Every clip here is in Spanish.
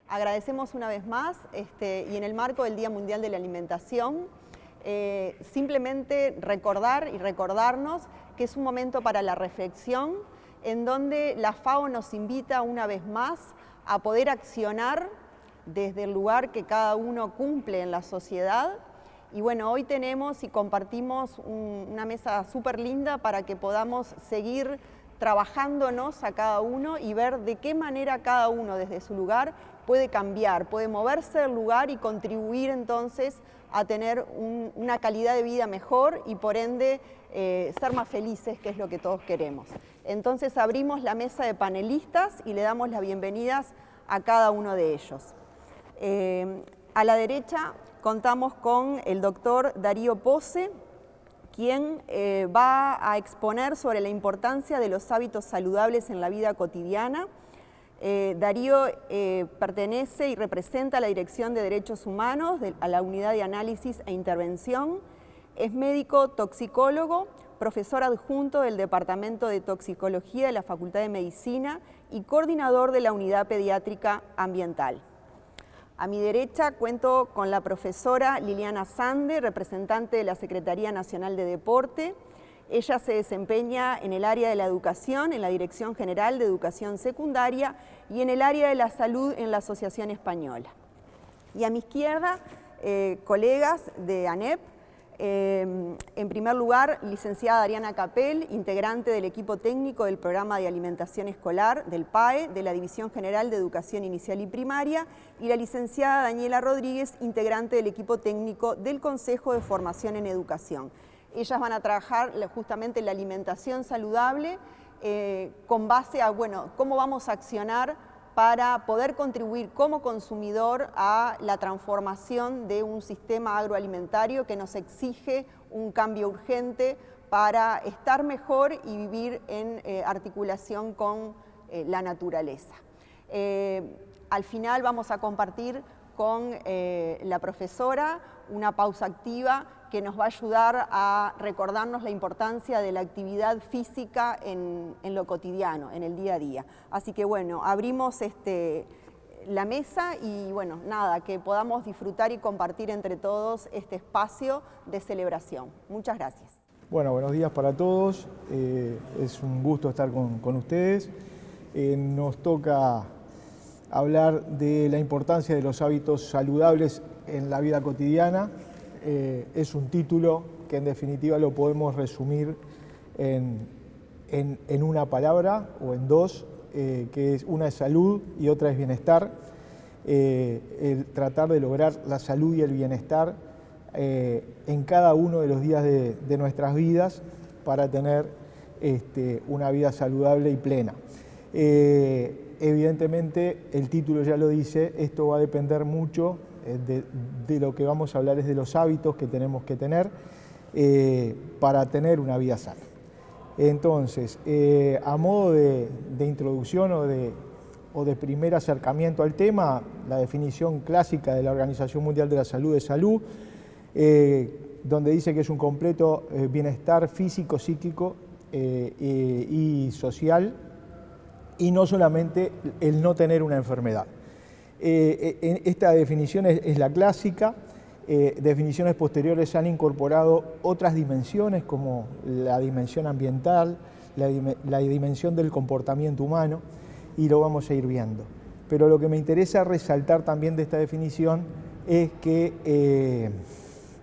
Agradecemos una vez más y en el marco del Día Mundial de la Alimentación, simplemente recordar y recordarnos que es un momento para la reflexión en donde la FAO nos invita una vez más a poder accionar desde el lugar que cada uno cumple en la sociedad. Y bueno, hoy tenemos y compartimos una mesa súper linda para que podamos seguir trabajándonos a cada uno y ver de qué manera cada uno desde su lugar puede cambiar, puede moverse del lugar y contribuir entonces a tener una calidad de vida mejor y por ende ser más felices, que es lo que todos queremos. Entonces abrimos la mesa de panelistas y le damos las bienvenidas a cada uno de ellos. A la derecha contamos con el doctor Darío Pose, quien va a exponer sobre la importancia de los hábitos saludables en la vida cotidiana. Darío pertenece y representa a la Dirección de Derechos Humanos, a la Unidad de Análisis e Intervención. Es médico toxicólogo, profesor adjunto del Departamento de Toxicología de la Facultad de Medicina y coordinador de la Unidad Pediátrica Ambiental. A mi derecha cuento con la profesora Liliana Sande, representante de la Secretaría Nacional de Deporte. Ella se desempeña en el área de la educación, en la Dirección General de Educación Secundaria y en el área de la salud en la Asociación Española. Y a mi izquierda, colegas de ANEP, en primer lugar, licenciada Ariana Capel, integrante del equipo técnico del Programa de Alimentación Escolar del PAE, de la División General de Educación Inicial y Primaria, y la licenciada Daniela Rodríguez, integrante del equipo técnico del Consejo de Formación en Educación. Ellas van a trabajar justamente en la alimentación saludable con base a, cómo vamos a accionar para poder contribuir como consumidor a la transformación de un sistema agroalimentario que nos exige un cambio urgente para estar mejor y vivir en articulación con la naturaleza. Al final vamos a compartir con la profesora una pausa activa que nos va a ayudar a recordarnos la importancia de la actividad física en lo cotidiano, en el día a día. Así que abrimos la mesa y que podamos disfrutar y compartir entre todos este espacio de celebración. Muchas gracias. Bueno, buenos días para todos. Es un gusto estar con ustedes. Nos toca hablar de la importancia de los hábitos saludables en la vida cotidiana. Es un título que en definitiva lo podemos resumir en una palabra o en dos, que una es salud y otra es bienestar. El tratar de lograr la salud y el bienestar en cada uno de los días de nuestras vidas para tener una vida saludable y plena. Evidentemente, el título ya lo dice, esto va a depender mucho de lo que vamos a hablar es de los hábitos que tenemos que tener para tener una vida sana. Entonces, a modo de introducción o de primer acercamiento al tema, la definición clásica de la Organización Mundial de la Salud es salud, donde dice que es un completo bienestar físico, psíquico y social, y no solamente el no tener una enfermedad. Esta definición es la clásica. Definiciones posteriores han incorporado otras dimensiones como la dimensión ambiental, la dimensión del comportamiento humano, y lo vamos a ir viendo. Pero lo que me interesa resaltar también de esta definición es que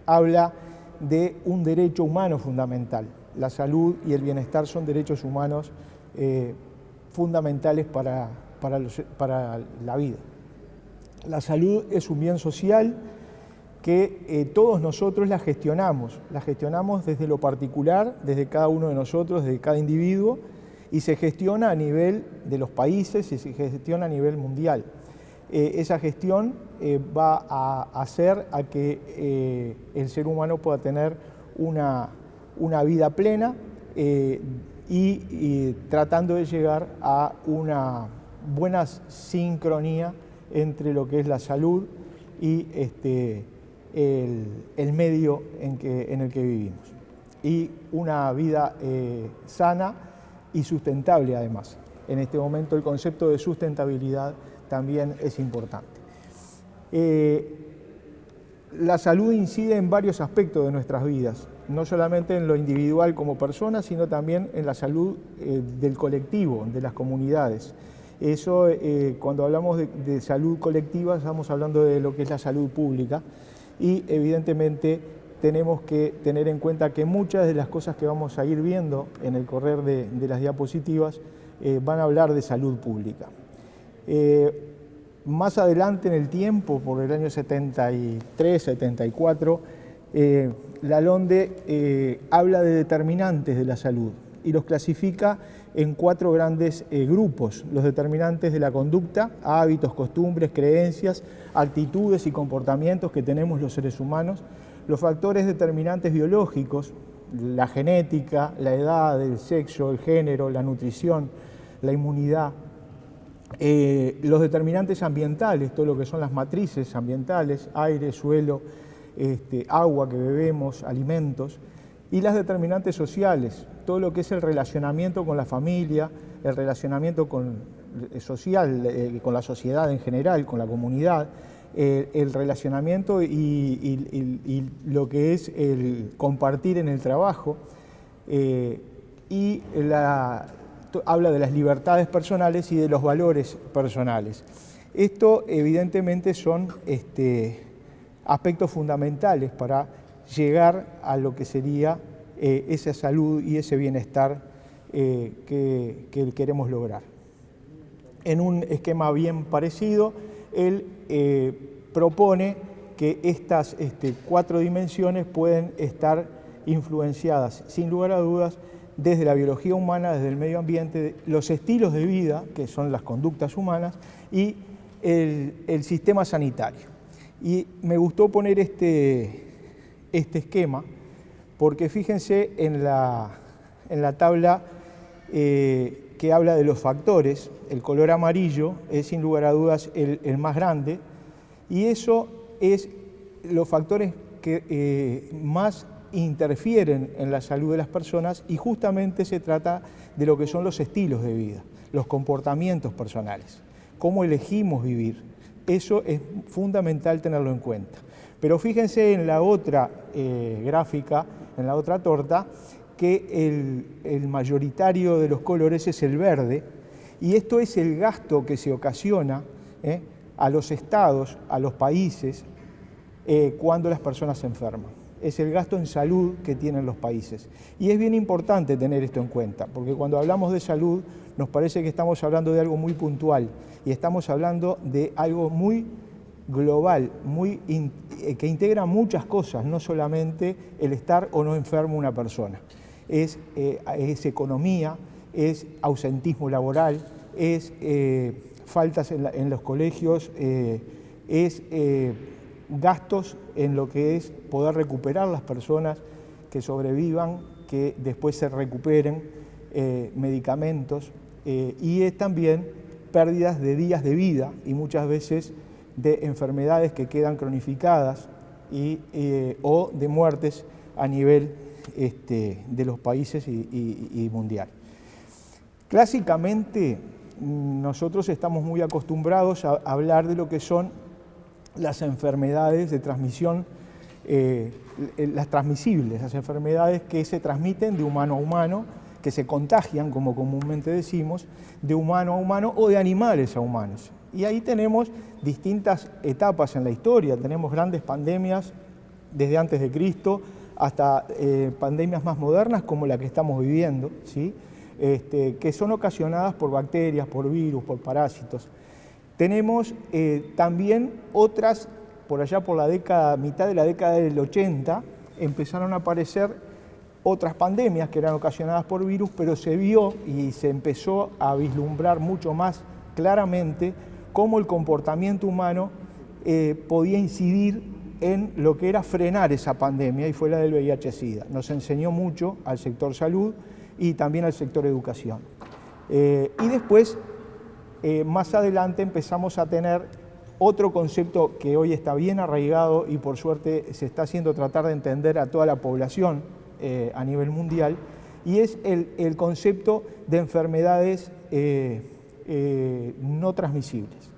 habla de un derecho humano fundamental. La salud y el bienestar son derechos humanos fundamentales para la vida. La salud es un bien social que todos nosotros la gestionamos desde lo particular, desde cada uno de nosotros, desde cada individuo, y se gestiona a nivel de los países y se gestiona a nivel mundial. Esa gestión va a hacer a que el ser humano pueda tener una vida plena y tratando de llegar a una buena sincronía entre lo que es la salud y el medio en el que vivimos. Y una vida sana y sustentable además. En este momento el concepto de sustentabilidad también es importante. La salud incide en varios aspectos de nuestras vidas, no solamente en lo individual como persona, sino también en la salud del colectivo, de las comunidades. Eso, cuando hablamos de salud colectiva, estamos hablando de lo que es la salud pública y evidentemente tenemos que tener en cuenta que muchas de las cosas que vamos a ir viendo en el correr de las diapositivas van a hablar de salud pública. Más adelante en el tiempo, por el año 73, 74, la LONDE habla de determinantes de la salud y los clasifica en 4 grandes grupos: los determinantes de la conducta, hábitos, costumbres, creencias, actitudes y comportamientos que tenemos los seres humanos; los factores determinantes biológicos, la genética, la edad, el sexo, el género, la nutrición, la inmunidad; los determinantes ambientales, todo lo que son las matrices ambientales, aire, suelo, agua que bebemos, alimentos; y las determinantes sociales, todo lo que es el relacionamiento con la familia, el relacionamiento social, con la sociedad en general, con la comunidad, el relacionamiento y lo que es el compartir en el trabajo, y habla de las libertades personales y de los valores personales. Esto evidentemente son aspectos fundamentales para llegar a lo que sería esa salud y ese bienestar que queremos lograr. En un esquema bien parecido, él propone que estas 4 dimensiones pueden estar influenciadas, sin lugar a dudas, desde la biología humana, desde el medio ambiente, los estilos de vida, que son las conductas humanas, y el sistema sanitario. Y me gustó poner este esquema porque fíjense en la tabla que habla de los factores. El color amarillo es sin lugar a dudas el más grande, y eso es los factores que más interfieren en la salud de las personas, y justamente se trata de lo que son los estilos de vida, los comportamientos personales, cómo elegimos vivir. Eso es fundamental tenerlo en cuenta. Pero fíjense en la otra gráfica, en la otra torta, que el mayoritario de los colores es el verde, y esto es el gasto que se ocasiona a los estados, a los países, cuando las personas se enferman. Es el gasto en salud que tienen los países. Y es bien importante tener esto en cuenta, porque cuando hablamos de salud nos parece que estamos hablando de algo muy puntual, y estamos hablando de algo muy global, que integra muchas cosas, no solamente el estar o no enfermo una persona. Es economía, es ausentismo laboral, es faltas en los colegios, es gastos en lo que es poder recuperar las personas que sobrevivan, que después se recuperen, medicamentos, y es también pérdidas de días de vida y muchas veces de enfermedades que quedan cronificadas o de muertes a nivel de los países y mundial. Clásicamente nosotros estamos muy acostumbrados a hablar de lo que son las enfermedades de transmisión, las transmisibles, las enfermedades que se transmiten de humano a humano, que se contagian, como comúnmente decimos, de humano a humano o de animales a humanos. Y ahí tenemos distintas etapas en la historia. Tenemos grandes pandemias desde antes de Cristo hasta pandemias más modernas como la que estamos viviendo, ¿sí? Que son ocasionadas por bacterias, por virus, por parásitos. Tenemos también otras, por allá por la mitad de la década del 80, empezaron a aparecer otras pandemias que eran ocasionadas por virus, pero se vio y se empezó a vislumbrar mucho más claramente cómo el comportamiento humano podía incidir en lo que era frenar esa pandemia, y fue la del VIH-Sida. Nos enseñó mucho al sector salud y también al sector educación. Y después, más adelante, empezamos a tener otro concepto que hoy está bien arraigado y por suerte se está haciendo tratar de entender a toda la población a nivel mundial, y es el concepto de enfermedades no transmisibles.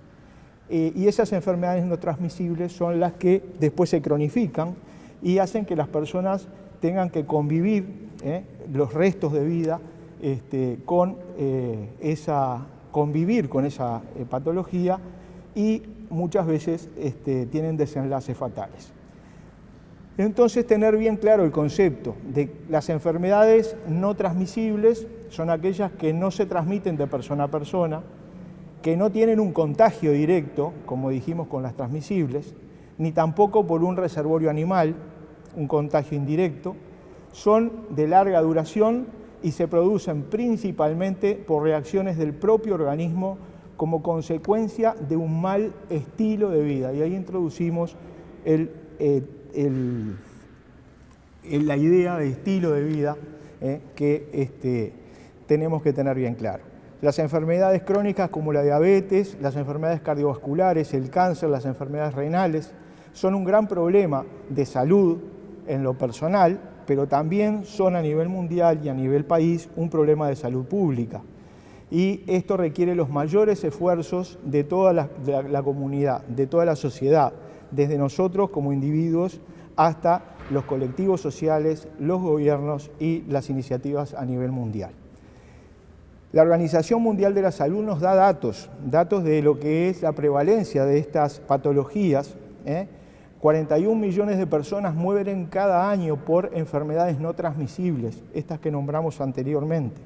y esas enfermedades no transmisibles son las que después se cronifican y hacen que las personas tengan que convivir los restos de vida convivir con esa patología, y muchas veces tienen desenlaces fatales. Entonces, tener bien claro el concepto de las enfermedades no transmisibles son aquellas que no se transmiten de persona a persona, que no tienen un contagio directo, como dijimos con las transmisibles, ni tampoco por un reservorio animal, un contagio indirecto, son de larga duración y se producen principalmente por reacciones del propio organismo como consecuencia de un mal estilo de vida. Y ahí introducimos la idea de estilo de vida que tenemos que tener bien claro. Las enfermedades crónicas como la diabetes, las enfermedades cardiovasculares, el cáncer, las enfermedades renales, son un gran problema de salud en lo personal, pero también son a nivel mundial y a nivel país un problema de salud pública. Y esto requiere los mayores esfuerzos de toda la comunidad, de toda la sociedad, desde nosotros como individuos hasta los colectivos sociales, los gobiernos y las iniciativas a nivel mundial. La Organización Mundial de la Salud nos da datos de lo que es la prevalencia de estas patologías. 41 millones de personas mueren cada año por enfermedades no transmisibles, estas que nombramos anteriormente.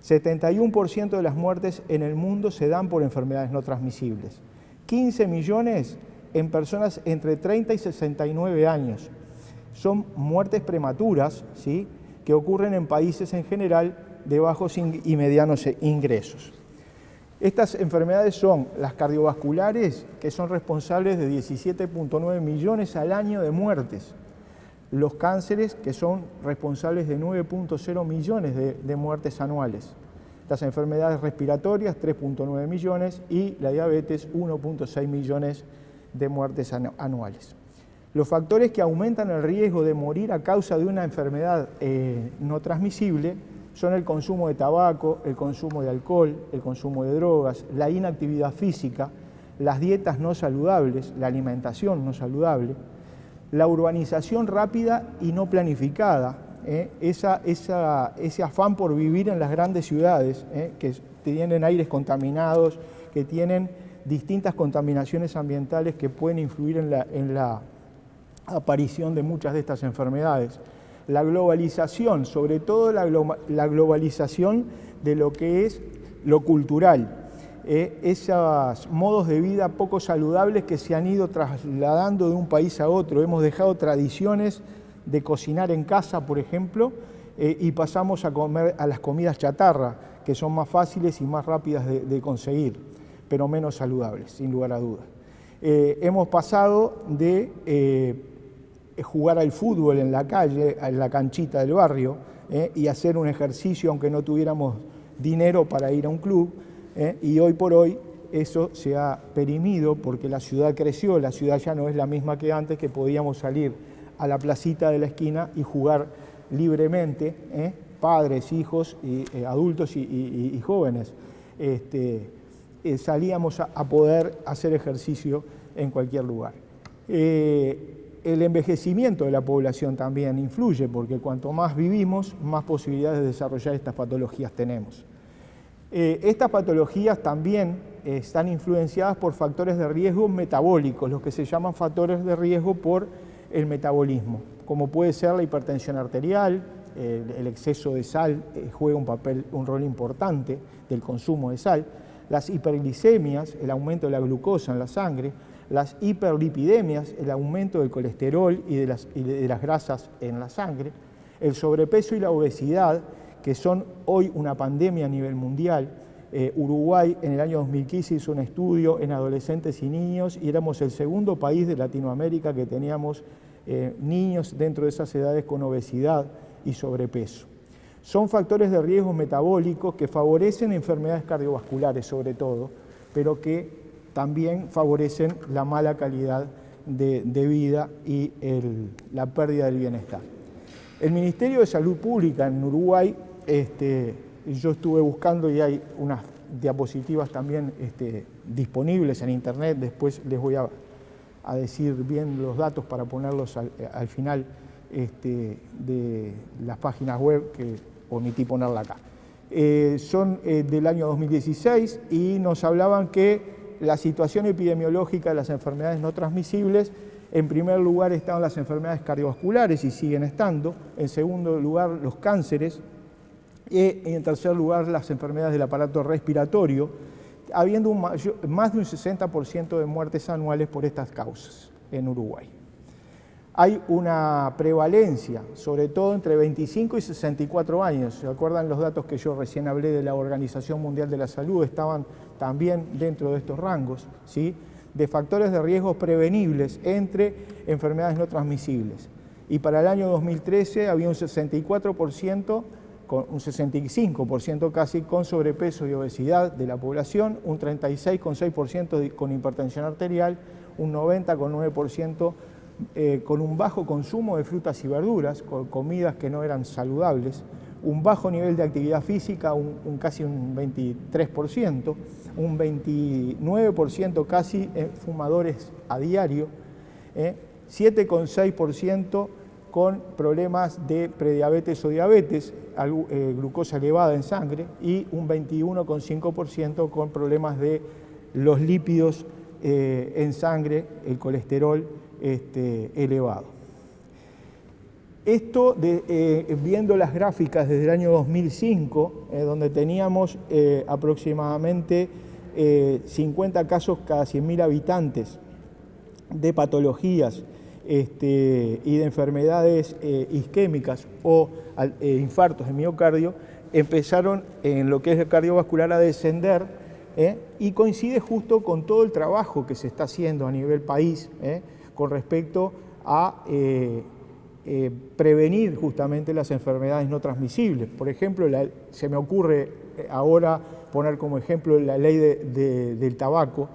71% de las muertes en el mundo se dan por enfermedades no transmisibles. 15 millones en personas entre 30 y 69 años. Son muertes prematuras, ¿sí?, que ocurren en países en general de bajos y medianos ingresos. Estas enfermedades son las cardiovasculares, que son responsables de 17.9 millones al año de muertes. Los cánceres, que son responsables de 9.0 millones de muertes anuales. Las enfermedades respiratorias, 3.9 millones, y la diabetes, 1.6 millones de muertes anuales. Los factores que aumentan el riesgo de morir a causa de una enfermedad no transmisible son el consumo de tabaco, el consumo de alcohol, el consumo de drogas, la inactividad física, las dietas no saludables, la alimentación no saludable, la urbanización rápida y no planificada, ese afán por vivir en las grandes ciudades, que tienen aires contaminados, que tienen distintas contaminaciones ambientales que pueden influir en la aparición de muchas de estas enfermedades. La globalización, sobre todo la globalización de lo que es lo cultural, esos modos de vida poco saludables que se han ido trasladando de un país a otro. Hemos dejado tradiciones de cocinar en casa, por ejemplo, y pasamos a comer a las comidas chatarra, que son más fáciles y más rápidas de conseguir, pero menos saludables, sin lugar a dudas. Hemos pasado de jugar al fútbol en la calle, en la canchita del barrio, y hacer un ejercicio aunque no tuviéramos dinero para ir a un club, y hoy por hoy eso se ha perimido porque la ciudad creció, la ciudad ya no es la misma que antes, que podíamos salir a la placita de la esquina y jugar libremente, padres, hijos, adultos y jóvenes. Salíamos a poder hacer ejercicio en cualquier lugar. El envejecimiento de la población también influye, porque cuanto más vivimos, más posibilidades de desarrollar estas patologías tenemos. Estas patologías también están influenciadas por factores de riesgo metabólicos, los que se llaman factores de riesgo por el metabolismo, como puede ser la hipertensión arterial, el exceso de sal juega un rol importante del consumo de sal, las hiperglicemias, el aumento de la glucosa en la sangre, las hiperlipidemias, el aumento del colesterol y de las grasas en la sangre, el sobrepeso y la obesidad, que son hoy una pandemia a nivel mundial. Uruguay en el año 2015 hizo un estudio en adolescentes y niños y éramos el segundo país de Latinoamérica que teníamos niños dentro de esas edades con obesidad y sobrepeso. Son factores de riesgo metabólicos que favorecen enfermedades cardiovasculares sobre todo, pero que también favorecen la mala calidad de vida y la pérdida del bienestar. El Ministerio de Salud Pública en Uruguay, yo estuve buscando y hay diapositivas también disponibles en internet, después les voy a decir bien los datos para ponerlos al final de las páginas web que omití ponerla acá. Son del año 2016 y nos hablaban que la situación epidemiológica de las enfermedades no transmisibles, en primer lugar estaban las enfermedades cardiovasculares y siguen estando, en segundo lugar los cánceres y en tercer lugar las enfermedades del aparato respiratorio, habiendo más de un 60% de muertes anuales por estas causas en Uruguay. Hay una prevalencia, sobre todo entre 25 y 64 años. ¿Se acuerdan los datos que yo recién hablé de la Organización Mundial de la Salud? Estaban también dentro de estos rangos, ¿sí?, de factores de riesgo prevenibles entre enfermedades no transmisibles. Y para el año 2013 había un 64%, un 65% casi con sobrepeso y obesidad de la población, un 36,6% con hipertensión arterial, un 90,9% con un bajo consumo de frutas y verduras, con comidas que no eran saludables, un bajo nivel de actividad física, casi un 23%, un 29% casi fumadores a diario, 7,6% con problemas de prediabetes o diabetes, glucosa elevada en sangre, y un 21,5% con problemas de los lípidos en sangre, el colesterol elevado. Esto, viendo las gráficas desde el año 2005, donde teníamos aproximadamente 50 casos cada 100.000 habitantes de patologías y de enfermedades isquémicas o infartos de miocardio, empezaron en lo que es el cardiovascular a descender, y coincide justo con todo el trabajo que se está haciendo a nivel país con respecto a prevenir justamente las enfermedades no transmisibles. Por ejemplo, se me ocurre ahora poner como ejemplo la ley del tabaco,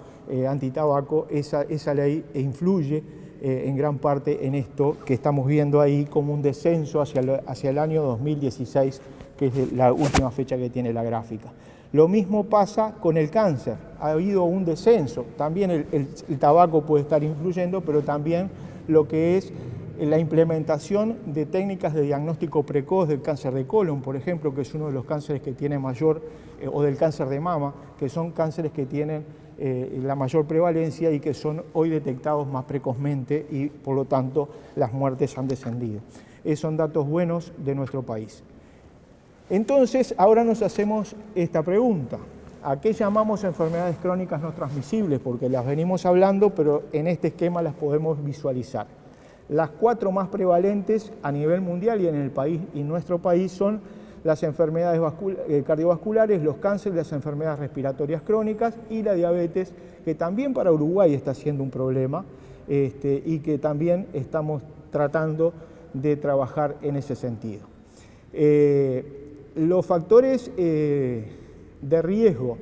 antitabaco. Esa ley influye en gran parte en esto que estamos viendo ahí como un descenso hacia el año 2016, que es la última fecha que tiene la gráfica. Lo mismo pasa con el cáncer, ha habido un descenso, también el tabaco puede estar influyendo, pero también lo que es la implementación de técnicas de diagnóstico precoz del cáncer de colon, por ejemplo, que es uno de los cánceres que tiene mayor, o del cáncer de mama, que son cánceres que tienen la mayor prevalencia y que son hoy detectados más precozmente y por lo tanto las muertes han descendido. Esos son datos buenos de nuestro país. Entonces, ahora nos hacemos esta pregunta: ¿a qué llamamos enfermedades crónicas no transmisibles? Porque las venimos hablando, pero en este esquema las podemos visualizar. Las 4 más prevalentes a nivel mundial y en el país y nuestro país son las enfermedades cardiovasculares, los cánceres, las enfermedades respiratorias crónicas y la diabetes, que también para Uruguay está siendo un problema y que también estamos tratando de trabajar en ese sentido. Los factores de riesgo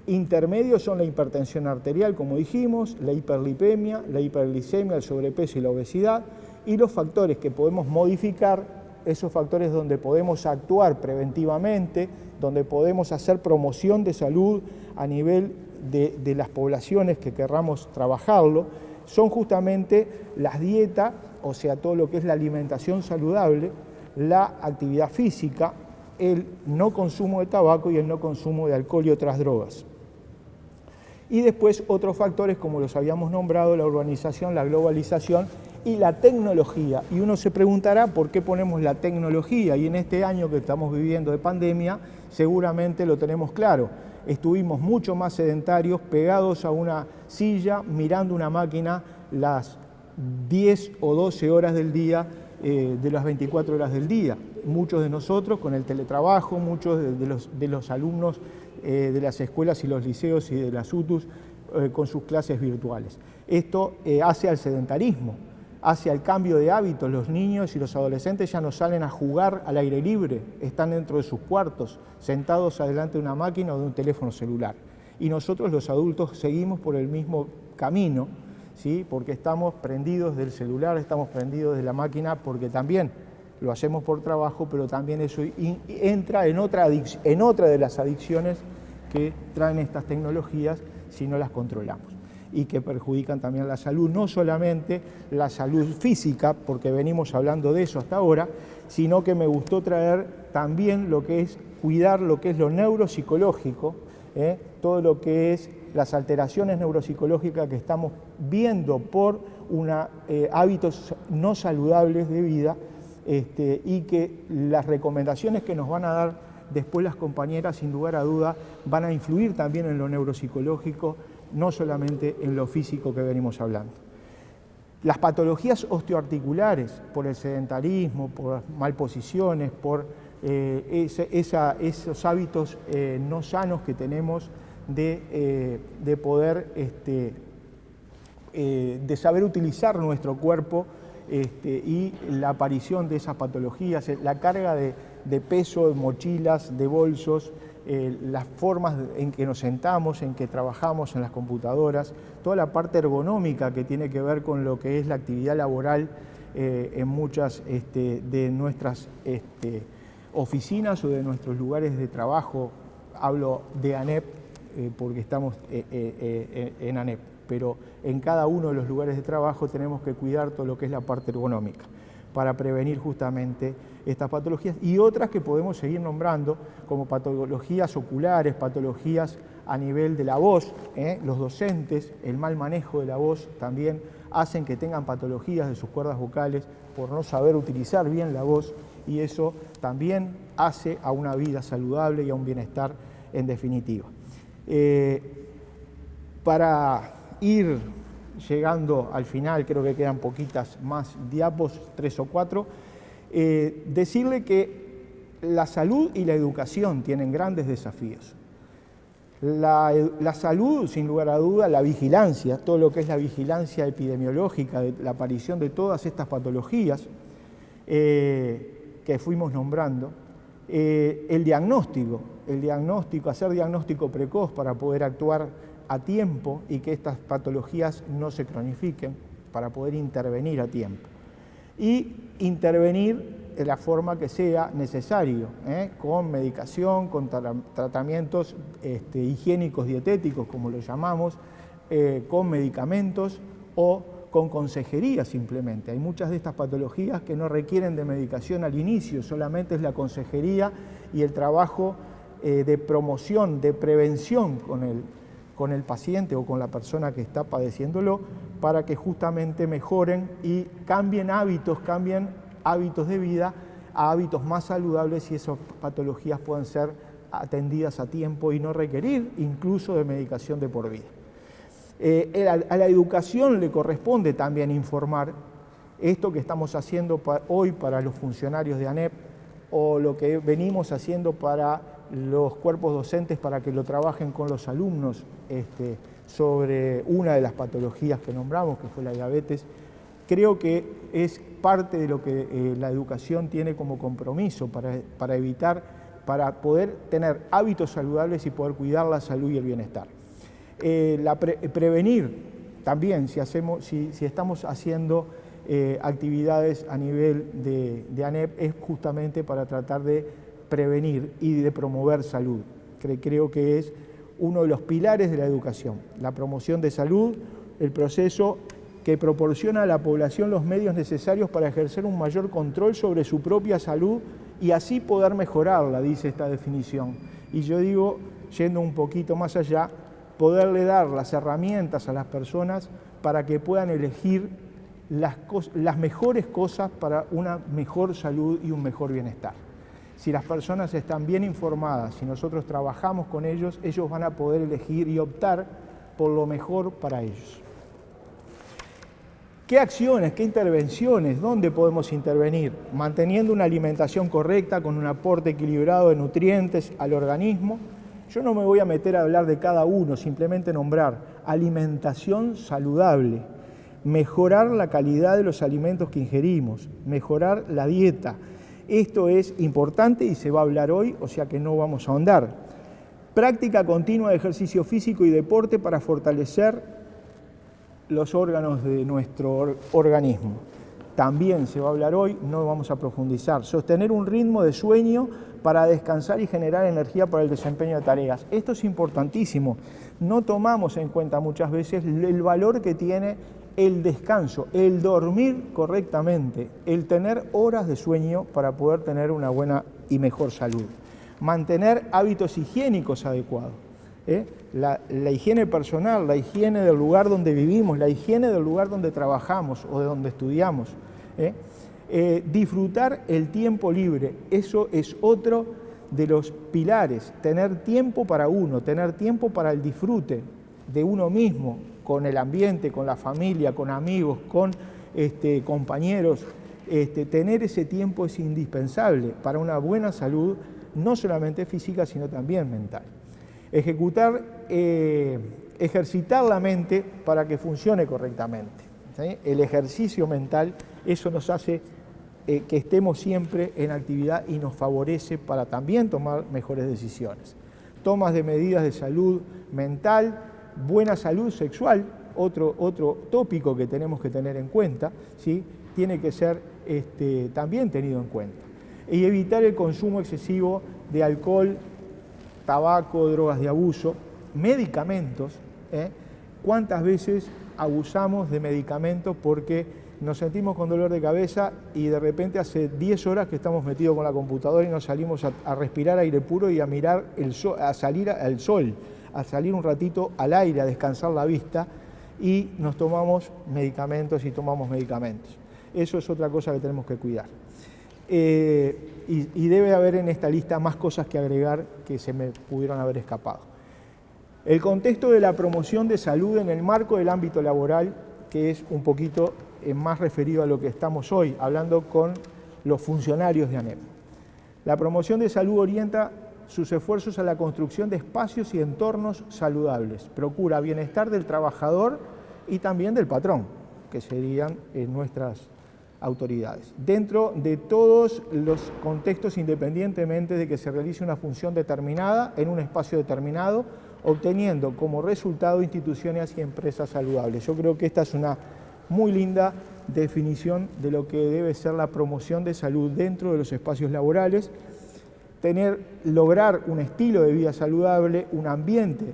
intermedios son la hipertensión arterial, como dijimos, la hiperlipemia, la hiperglicemia, el sobrepeso y la obesidad, y los factores que podemos modificar, esos factores donde podemos actuar preventivamente, donde podemos hacer promoción de salud a nivel de las poblaciones que querramos trabajarlo, son justamente las dietas, o sea, todo lo que es la alimentación saludable, la actividad física, el no consumo de tabaco y el no consumo de alcohol y otras drogas. Y después otros factores como los habíamos nombrado, la urbanización, la globalización y la tecnología. Y uno se preguntará por qué ponemos la tecnología, y en este año que estamos viviendo de pandemia seguramente lo tenemos claro. Estuvimos mucho más sedentarios, pegados a una silla, mirando una máquina las 10 o 12 horas del día, de las 24 horas del día. Muchos de nosotros con el teletrabajo, muchos de los alumnos de las escuelas y los liceos y de las UTUS con sus clases virtuales. Esto hace al sedentarismo, hace al cambio de hábitos. Los niños y los adolescentes ya no salen a jugar al aire libre, están dentro de sus cuartos, sentados adelante de una máquina o de un teléfono celular. Y nosotros los adultos seguimos por el mismo camino, ¿sí? Porque estamos prendidos del celular, estamos prendidos de la máquina, porque también lo hacemos por trabajo, pero también eso entra en otra de las adicciones que traen estas tecnologías si no las controlamos, y que perjudican también la salud, no solamente la salud física, porque venimos hablando de eso hasta ahora, sino que me gustó traer también lo que es cuidar lo que es lo neuropsicológico, todo lo que es las alteraciones neuropsicológicas que estamos viendo por hábitos no saludables de vida, y que las recomendaciones que nos van a dar después las compañeras, sin lugar a duda, van a influir también en lo neuropsicológico, no solamente en lo físico que venimos hablando. Las patologías osteoarticulares, por el sedentarismo, por malposiciones, por esos hábitos no sanos que tenemos de poder, de saber utilizar nuestro cuerpo, y la aparición de esas patologías, la carga de peso, de mochilas, de bolsos, las formas en que nos sentamos, en que trabajamos en las computadoras, toda la parte ergonómica que tiene que ver con lo que es la actividad laboral en muchas de nuestras oficinas o de nuestros lugares de trabajo. Hablo de ANEP porque estamos en ANEP, pero en cada uno de los lugares de trabajo tenemos que cuidar todo lo que es la parte ergonómica para prevenir justamente estas patologías y otras que podemos seguir nombrando como patologías oculares, patologías a nivel de la voz. Los docentes, el mal manejo de la voz también hacen que tengan patologías de sus cuerdas vocales por no saber utilizar bien la voz, y eso también hace a una vida saludable y a un bienestar en definitiva. Para ir llegando al final, creo que quedan poquitas más diapos, 3 o 4, decirle que la salud y la educación tienen grandes desafíos. La salud, sin lugar a duda, la vigilancia, todo lo que es la vigilancia epidemiológica, de la aparición de todas estas patologías que fuimos nombrando, el diagnóstico, hacer diagnóstico precoz para poder actuar a tiempo y que estas patologías no se cronifiquen, para poder intervenir a tiempo. Y intervenir de la forma que sea necesario, con medicación, con tratamientos higiénicos dietéticos, como lo llamamos, con medicamentos o con consejería simplemente. Hay muchas de estas patologías que no requieren de medicación al inicio, solamente es la consejería y el trabajo de promoción, de prevención con el paciente o con la persona que está padeciéndolo, para que justamente mejoren y cambien hábitos de vida a hábitos más saludables, y esas patologías pueden ser atendidas a tiempo y no requerir incluso de medicación de por vida. A la educación le corresponde también informar esto que estamos haciendo hoy para los funcionarios de ANEP, o lo que venimos haciendo para los cuerpos docentes para que lo trabajen con los alumnos sobre una de las patologías que nombramos, que fue la diabetes. Creo que es parte de lo que la educación tiene como compromiso para evitar, para poder tener hábitos saludables y poder cuidar la salud y el bienestar. Prevenir también, si estamos haciendo actividades a nivel de ANEP, es justamente para tratar de prevenir y de promover salud. Creo que es uno de los pilares de la educación, la promoción de salud, el proceso que proporciona a la población los medios necesarios para ejercer un mayor control sobre su propia salud y así poder mejorarla, dice esta definición. Y yo digo, yendo un poquito más allá, poderle dar las herramientas a las personas para que puedan elegir las mejores cosas para una mejor salud y un mejor bienestar. Si las personas están bien informadas, si nosotros trabajamos con ellos, ellos van a poder elegir y optar por lo mejor para ellos. ¿Qué acciones, qué intervenciones, dónde podemos intervenir? Manteniendo una alimentación correcta, con un aporte equilibrado de nutrientes al organismo. Yo no me voy a meter a hablar de cada uno, simplemente nombrar alimentación saludable, mejorar la calidad de los alimentos que ingerimos, mejorar la dieta. Esto es importante y se va a hablar hoy, o sea que no vamos a ahondar. Práctica continua de ejercicio físico y deporte para fortalecer los órganos de nuestro organismo. También se va a hablar hoy, no vamos a profundizar. Sostener un ritmo de sueño para descansar y generar energía para el desempeño de tareas. Esto es importantísimo. No tomamos en cuenta muchas veces el valor que tiene el descanso, el dormir correctamente, el tener horas de sueño para poder tener una buena y mejor salud. Mantener hábitos higiénicos adecuados. La higiene personal, la higiene del lugar donde vivimos, la higiene del lugar donde trabajamos o de donde estudiamos. Disfrutar el tiempo libre, eso es otro de los pilares, tener tiempo para uno, tener tiempo para el disfrute de uno mismo, con el ambiente, con la familia, con amigos, con compañeros. Tener ese tiempo es indispensable para una buena salud, no solamente física, sino también mental. Ejercitar la mente para que funcione correctamente, ¿sí? El ejercicio mental, eso nos hace que estemos siempre en actividad y nos favorece para también tomar mejores decisiones. Tomas de medidas de salud mental, buena salud sexual, otro tópico que tenemos que tener en cuenta, ¿sí? Tiene que ser también tenido en cuenta. Y evitar el consumo excesivo de alcohol, tabaco, drogas de abuso, medicamentos. ¿Cuántas veces abusamos de medicamentos porque nos sentimos con dolor de cabeza y de repente hace 10 horas que estamos metidos con la computadora y nos salimos a respirar aire puro y a mirar el sol, a salir al sol, a salir un ratito al aire, a descansar la vista, y nos tomamos medicamentos y tomamos medicamentos? Eso es otra cosa que tenemos que cuidar. Y debe haber en esta lista más cosas que agregar que se me pudieron haber escapado. El contexto de la promoción de salud en el marco del ámbito laboral, que es un poquito más referido a lo que estamos hoy, hablando con los funcionarios de ANEP. La promoción de salud orienta sus esfuerzos a la construcción de espacios y entornos saludables. Procura bienestar del trabajador y también del patrón, que serían nuestras autoridades, dentro de todos los contextos, independientemente de que se realice una función determinada en un espacio determinado, obteniendo como resultado instituciones y empresas saludables. Yo creo que esta es una muy linda definición de lo que debe ser la promoción de salud dentro de los espacios laborales. Lograr un estilo de vida saludable, un ambiente,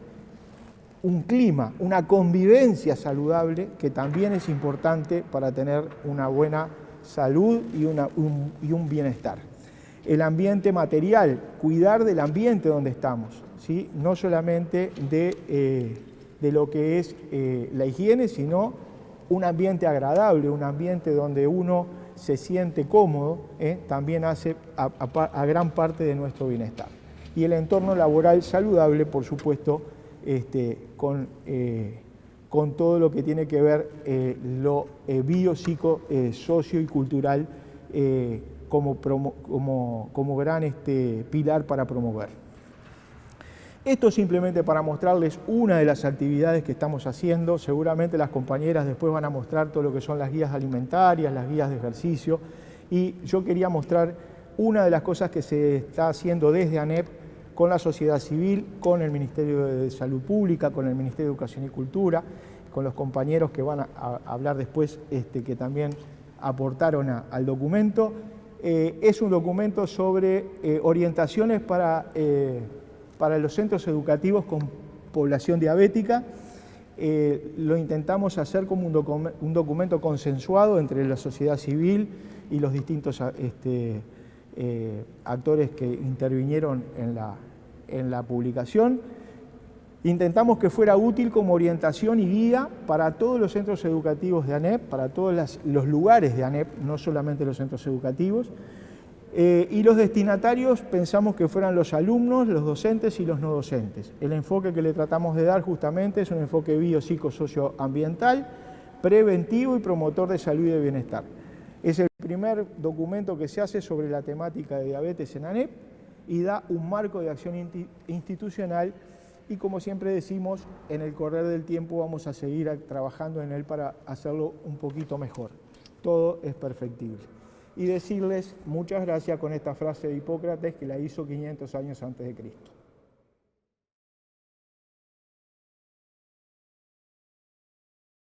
un clima, una convivencia saludable, que también es importante para tener una buena salud y un bienestar. El ambiente material, cuidar del ambiente donde estamos, ¿sí? No solamente de lo que es la higiene, sino un ambiente agradable, un ambiente donde uno se siente cómodo, también hace a gran parte de nuestro bienestar. Y el entorno laboral saludable, por supuesto, con todo lo que tiene que ver lo bio, psico, socio y cultural como gran pilar para promover. Esto simplemente para mostrarles una de las actividades que estamos haciendo. Seguramente las compañeras después van a mostrar todo lo que son las guías alimentarias, las guías de ejercicio, y yo quería mostrar una de las cosas que se está haciendo desde ANEP con la sociedad civil, con el Ministerio de Salud Pública, con el Ministerio de Educación y Cultura, con los compañeros que van a hablar después, que también aportaron al documento. Es un documento sobre orientaciones para los centros educativos con población diabética. Lo intentamos hacer como un documento consensuado entre la sociedad civil y los distintos actores que intervinieron en la publicación. Intentamos que fuera útil como orientación y guía para todos los centros educativos de ANEP, para todos los lugares de ANEP, no solamente los centros educativos. Y los destinatarios pensamos que fueran los alumnos, los docentes y los no docentes. El enfoque que le tratamos de dar justamente es un enfoque biopsicosocioambiental, preventivo y promotor de salud y de bienestar. Es el primer documento que se hace sobre la temática de diabetes en ANEP y da un marco de acción institucional, y como siempre decimos, en el correr del tiempo vamos a seguir trabajando en él para hacerlo un poquito mejor. Todo es perfectible. Y decirles muchas gracias con esta frase de Hipócrates, que la hizo 500 años antes de Cristo.